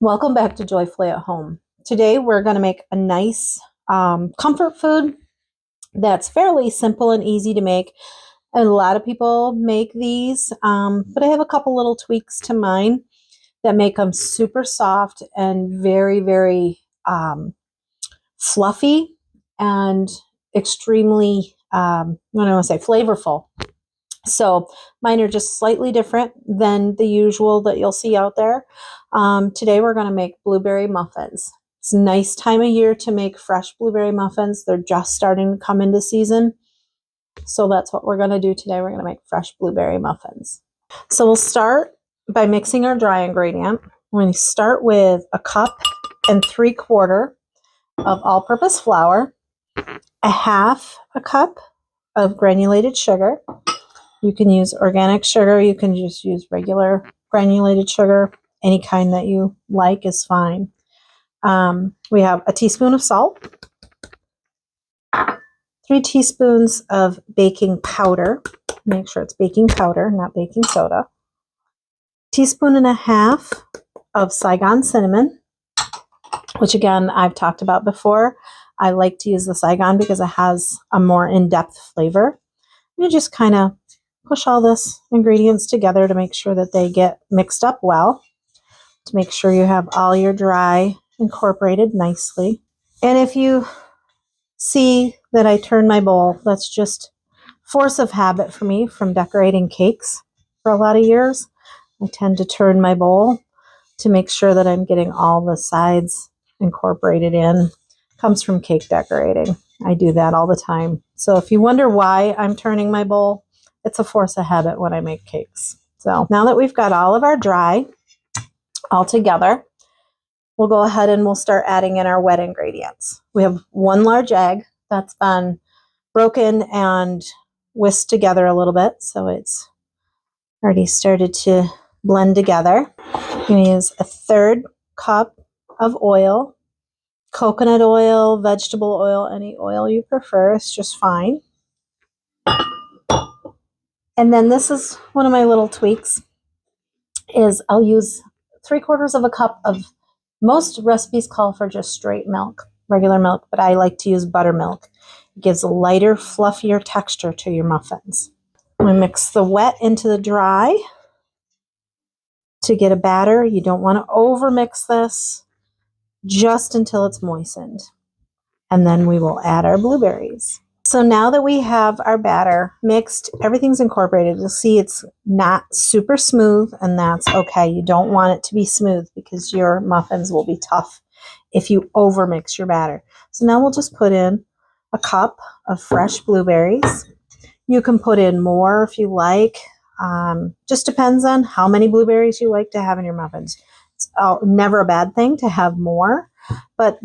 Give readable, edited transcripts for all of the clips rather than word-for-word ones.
Welcome back to Joyfully at Home. Today we're going to make a nice comfort food that's fairly simple and easy to make. And a lot of people make these, but I have a couple little tweaks to mine that make them super soft and very, very fluffy and extremely, what do I want to say, flavorful. So mine are just slightly different than the usual that you'll see out there. Today we're going to make blueberry muffins. It's a nice time of year to make fresh blueberry muffins. They're just starting to come into season. So that's what we're going to do today. We're going to make fresh blueberry muffins. So we'll start by mixing our dry ingredient. We're going to start with 1 3/4 cups of all-purpose flour, 1/2 cup of granulated sugar. You can use organic sugar. You can just use regular granulated sugar. Any kind that you like is fine. We have a teaspoon of salt, 3 teaspoons of baking powder. Make sure it's baking powder, not baking soda. 1.5 teaspoons of Saigon cinnamon, which again, I've talked about before. I like to use the Saigon because it has a more in-depth flavor. You just kind of push all this ingredients together to make sure that they get mixed up well, to make sure you have all your dry incorporated nicely. And if you see that I turn my bowl, that's just force of habit for me from decorating cakes for a lot of years. I tend to turn my bowl to make sure that I'm getting all the sides incorporated in. Comes from cake decorating. I do that all the time. So if you wonder why I'm turning my bowl, it's a force of habit when I make cakes. So now that we've got all of our dry all together, we'll go ahead and we'll start adding in our wet ingredients. We have 1 large egg that's been broken and whisked together a little bit, so it's already started to blend together. I'm going to use 1/3 cup of oil, coconut oil, vegetable oil, any oil you prefer is just fine. And then this is one of my little tweaks, is I'll use 3/4 cup of, most recipes call for just straight milk, regular milk, but I like to use buttermilk. It gives a lighter, fluffier texture to your muffins. I'm going to mix the wet into the dry to get a batter. You don't want to over mix this, just until it's moistened. And then we will add our blueberries. So now that we have our batter mixed, everything's incorporated. You'll see it's not super smooth, and that's okay. You don't want it to be smooth because your muffins will be tough if you over mix your batter. So now we'll just put in 1 cup of fresh blueberries. You can put in more if you like. Just depends on how many blueberries you like to have in your muffins. It's never a bad thing to have more, but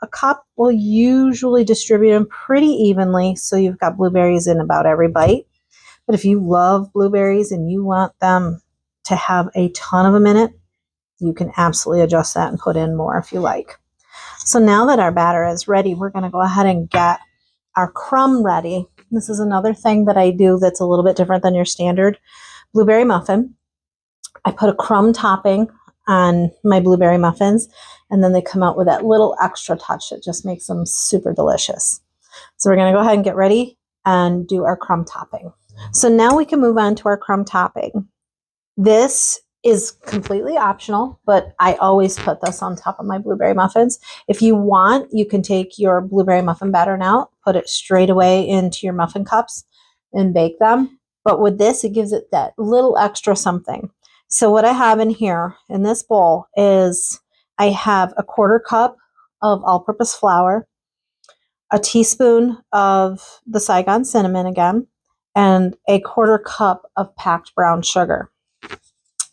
a cup will usually distribute them pretty evenly, so you've got blueberries in about every bite. But if you love blueberries and you want them to have a ton of them in it, you can absolutely adjust that and put in more if you like. So now that our batter is ready, we're going to go ahead and get our crumb ready. This is another thing that I do that's a little bit different than your standard blueberry muffin. I put a crumb topping on my blueberry muffins, and then they come out with that little extra touch that just makes them super delicious. So we're going to go ahead and get ready and do our crumb topping. So now we can move on to our crumb topping. This is completely optional, but I always put this on top of my blueberry muffins. If you want, you can take your blueberry muffin batter now, put it straight away into your muffin cups and bake them. But with this, it gives it that little extra something. So what I have in here in this bowl is I have 1/4 cup of all-purpose flour, 1 teaspoon of the Saigon cinnamon again, and 1/4 cup of packed brown sugar.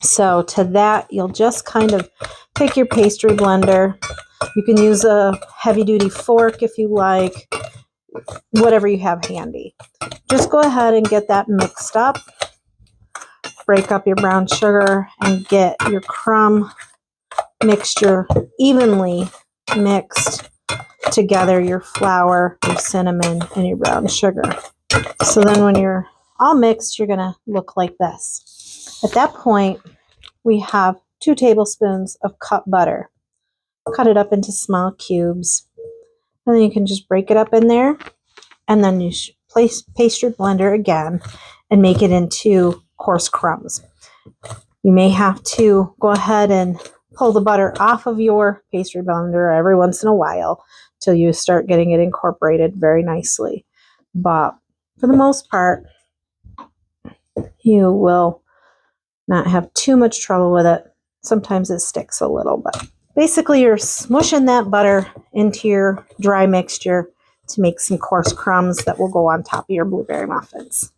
So to that, you'll just kind of take your pastry blender. You can use a heavy-duty fork if you like, whatever you have handy. Just go ahead and get that mixed up. Break up your brown sugar and get your crumb mixture evenly mixed together, your flour, your cinnamon, and your brown sugar. So then when you're all mixed, you're going to look like this. At that point, we have 2 tablespoons of cut butter. Cut it up into small cubes. And then you can just break it up in there. And then you paste your blender again and make it into coarse crumbs. You may have to go ahead and pull the butter off of your pastry blender every once in a while till you start getting it incorporated very nicely. But for the most part, you will not have too much trouble with it. Sometimes it sticks a little, but basically you're smushing that butter into your dry mixture to make some coarse crumbs that will go on top of your blueberry muffins.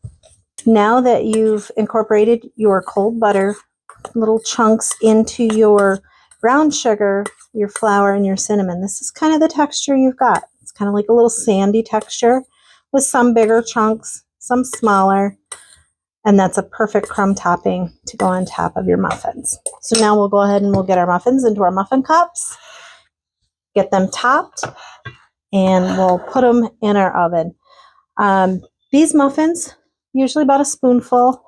Now that you've incorporated your cold butter, little chunks into your brown sugar, your flour, and your cinnamon, this is kind of the texture you've got. It's kind of like a little sandy texture with some bigger chunks, some smaller, and that's a perfect crumb topping to go on top of your muffins. So now we'll go ahead and we'll get our muffins into our muffin cups, get them topped, and we'll put them in our oven. These muffins, usually about a spoonful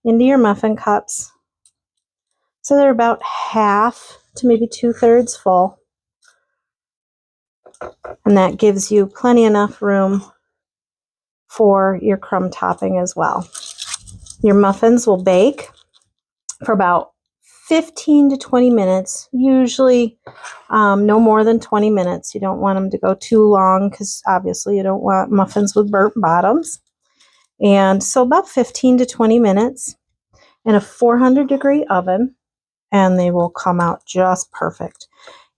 into your muffin cups. So they're about half to maybe 2/3 full. And that gives you plenty enough room for your crumb topping as well. Your muffins will bake for about 15 to 20 minutes, usually no more than 20 minutes. You don't want them to go too long because obviously you don't want muffins with burnt bottoms. And so about 15 to 20 minutes in a 400-degree oven, and they will come out just perfect.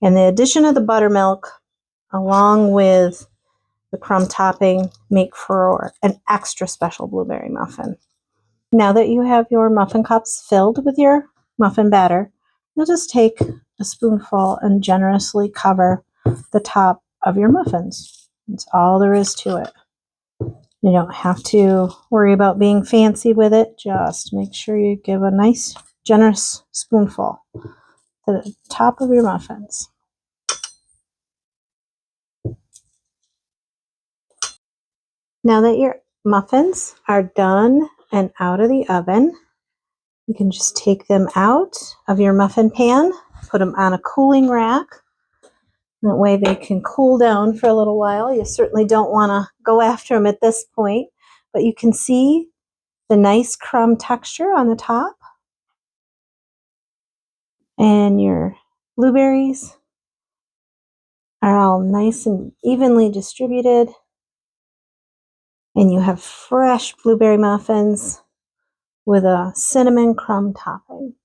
And the addition of the buttermilk along with the crumb topping make for an extra special blueberry muffin. Now that you have your muffin cups filled with your muffin batter, you'll just take a spoonful and generously cover the top of your muffins. That's all there is to it. You don't have to worry about being fancy with it. Just make sure you give a nice, generous spoonful to the top of your muffins. Now that your muffins are done and out of the oven, you can just take them out of your muffin pan, put them on a cooling rack. That way they can cool down for a little while. You certainly don't want to go after them at this point, but you can see the nice crumb texture on the top. And your blueberries are all nice and evenly distributed. And you have fresh blueberry muffins with a cinnamon crumb topping.